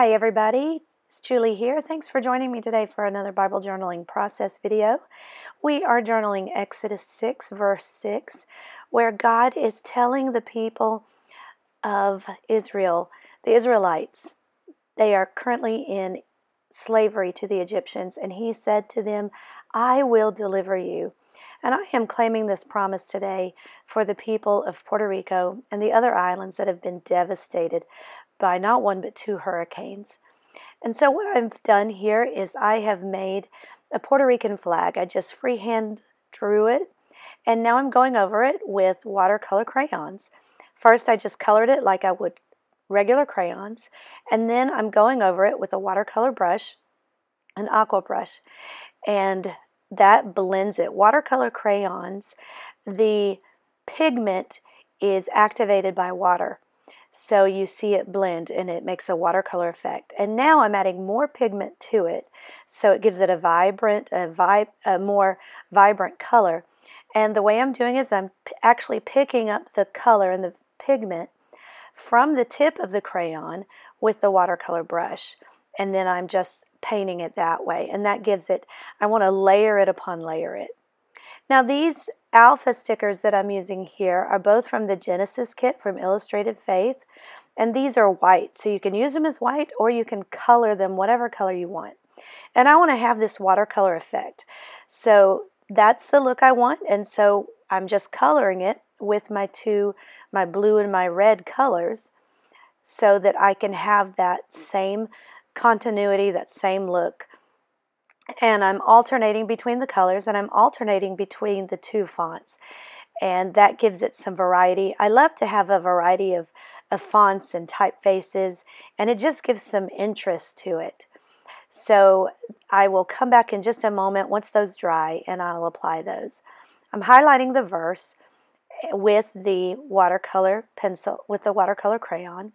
Hi everybody, it's Julie here. Thanks for joining me today for another Bible journaling process video. We are journaling Exodus 6 verse 6, where God is telling the people of Israel, the Israelites, they are currently in slavery to the Egyptians, and He said to them, I will deliver you. And I am claiming this promise today for the people of Puerto Rico and the other islands that have been devastated by not one but two hurricanes. And so what I've done here is I have made a Puerto Rican flag. I just freehand drew it, and now I'm going over it with watercolor crayons. First, I just colored it like I would regular crayons, and then I'm going over it with a watercolor brush, an aqua brush, and that blends it. Watercolor crayons, the pigment is activated by water. So you see it blend and it makes a watercolor effect. And now I'm adding more pigment to it, so it gives it a more vibrant color. And the way I'm doing is I'm actually picking up the color and the pigment from the tip of the crayon with the watercolor brush. And then I'm just painting it that way. And that gives it, I want to layer it upon layer it. Now these alpha stickers that I'm using here are both from the Genesis kit from Illustrated Faith. And these are white. So you can use them as white or you can color them whatever color you want. And I want to have this watercolor effect. So that's the look I want. And so I'm just coloring it with my blue and my red colors so that I can have that same continuity, that same look. And I'm alternating between the colors, and I'm alternating between the two fonts. And that gives it some variety. I love to have a variety of fonts and typefaces, and it just gives some interest to it. So I will come back in just a moment once those dry, and I'll apply those. I'm highlighting the verse with the watercolor pencil, with the watercolor crayon.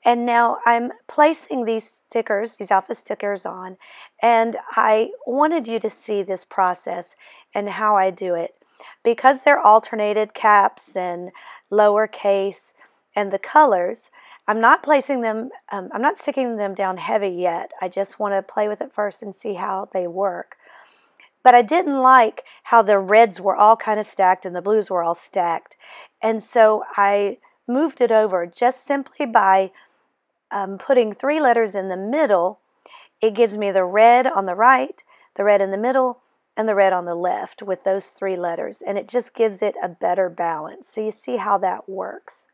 And now I'm placing these stickers, these alpha stickers on, and I wanted you to see this process and how I do it. Because they're alternated caps and lowercase and the colors, I'm not placing them, I'm not sticking them down heavy yet. I just want to play with it first and see how they work. But I didn't like how the reds were all kind of stacked and the blues were all stacked. And so I moved it over just simply by putting three letters in the middle. It gives me the red on the right, the red in the middle, and the red on the left with those three letters. And it just gives it a better balance. So you see how that works.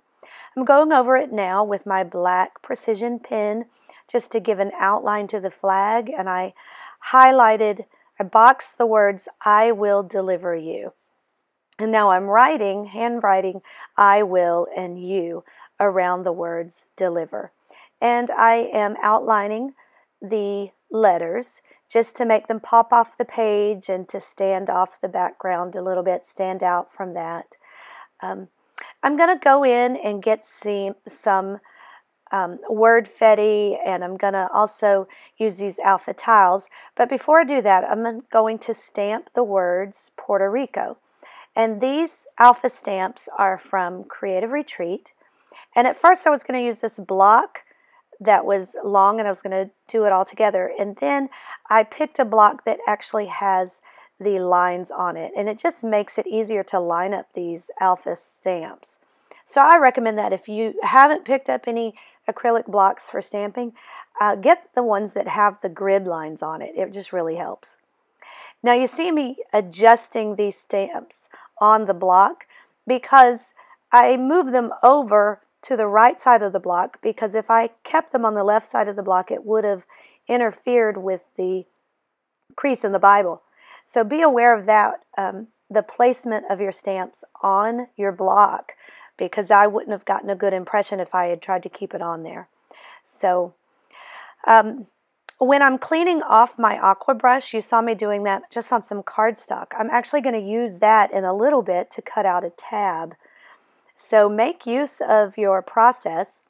I'm going over it now with my black precision pen just to give an outline to the flag. And I boxed the words, I will deliver you. And now I'm handwriting, I will and you around the words deliver. And I am outlining the letters just to make them pop off the page and to stand off the background a little bit, stand out from that. I'm going to go in and get some word fetty, and I'm going to also use these alpha tiles. But before I do that, I'm going to stamp the words Puerto Rico. And these alpha stamps are from Creative Retreat. And at first I was going to use this block that was long, and I was going to do it all together. And then I picked a block that actually has the lines on it, and it just makes it easier to line up these alpha stamps. So I recommend that if you haven't picked up any acrylic blocks for stamping, get the ones that have the grid lines on it. It just really helps. Now you see me adjusting these stamps on the block because I move them over to the right side of the block, because if I kept them on the left side of the block, it would have interfered with the crease in the Bible. So be aware of that, the placement of your stamps on your block, because I wouldn't have gotten a good impression if I had tried to keep it on there. So when I'm cleaning off my aqua brush, you saw me doing that just on some cardstock. I'm actually going to use that in a little bit to cut out a tab. So make use of your process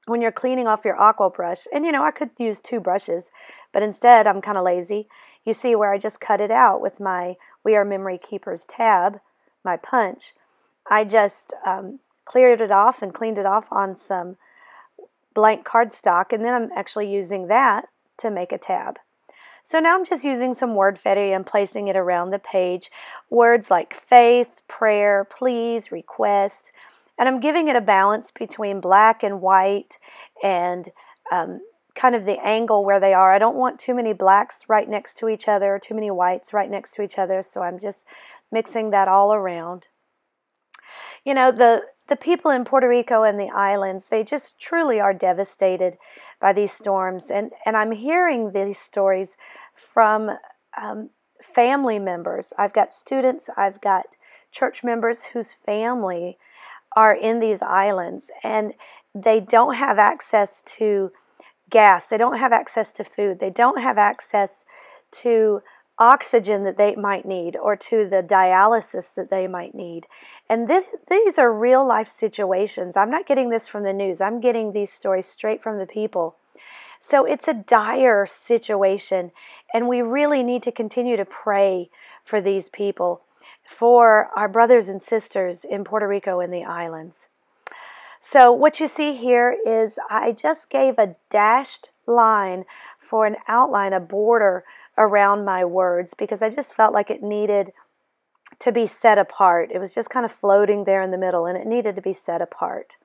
when you're cleaning off your aqua brush. And you know, I could use two brushes, but instead I'm kind of lazy. You see where I just cut it out with my We Are Memory Keepers tab, my punch. I just cleared it off and cleaned it off on some blank cardstock, and then I'm actually using that to make a tab. So now I'm just using some wordfetti and placing it around the page. Words like faith, prayer, please, request. And I'm giving it a balance between black and white and kind of the angle where they are. I don't want too many blacks right next to each other, too many whites right next to each other, so I'm just mixing that all around. You know, the people in Puerto Rico and the islands, they just truly are devastated by these storms. And I'm hearing these stories from family members. I've got students, I've got church members whose family are in these islands, and they don't have access to gas, they don't have access to food, they don't have access to oxygen that they might need or to the dialysis that they might need. And these are real life situations. I'm not getting this from the news. I'm getting these stories straight from the people. So it's a dire situation, and we really need to continue to pray for these people, for our brothers and sisters in Puerto Rico and the islands. So what you see here is I just gave a dashed line for an outline, a border around my words, because I just felt like it needed to be set apart. It was just kind of floating there in the middle, and it needed to be set apart.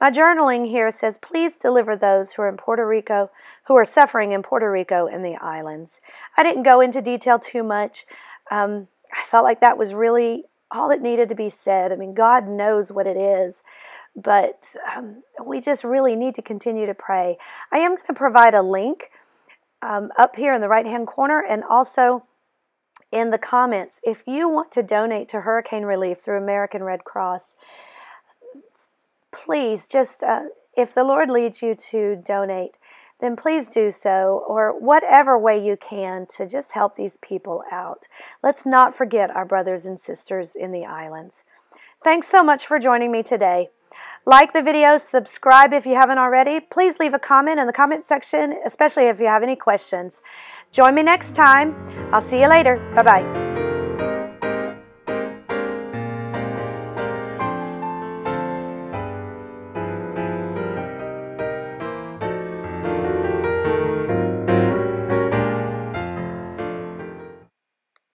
My journaling here says, please deliver those who are in Puerto Rico, who are suffering in Puerto Rico and the islands. I didn't go into detail too much. I felt like that was really all that needed to be said. I mean, God knows what it is, but we just really need to continue to pray. I am going to provide a link up here in the right-hand corner, and also in the comments, if you want to donate to hurricane relief through American Red Cross, please just, if the Lord leads you to donate, then please do so, or whatever way you can to just help these people out. Let's not forget our brothers and sisters in the islands. Thanks so much for joining me today. Like the video, subscribe if you haven't already. Please leave a comment in the comment section, especially if you have any questions. Join me next time. I'll see you later. Bye-bye.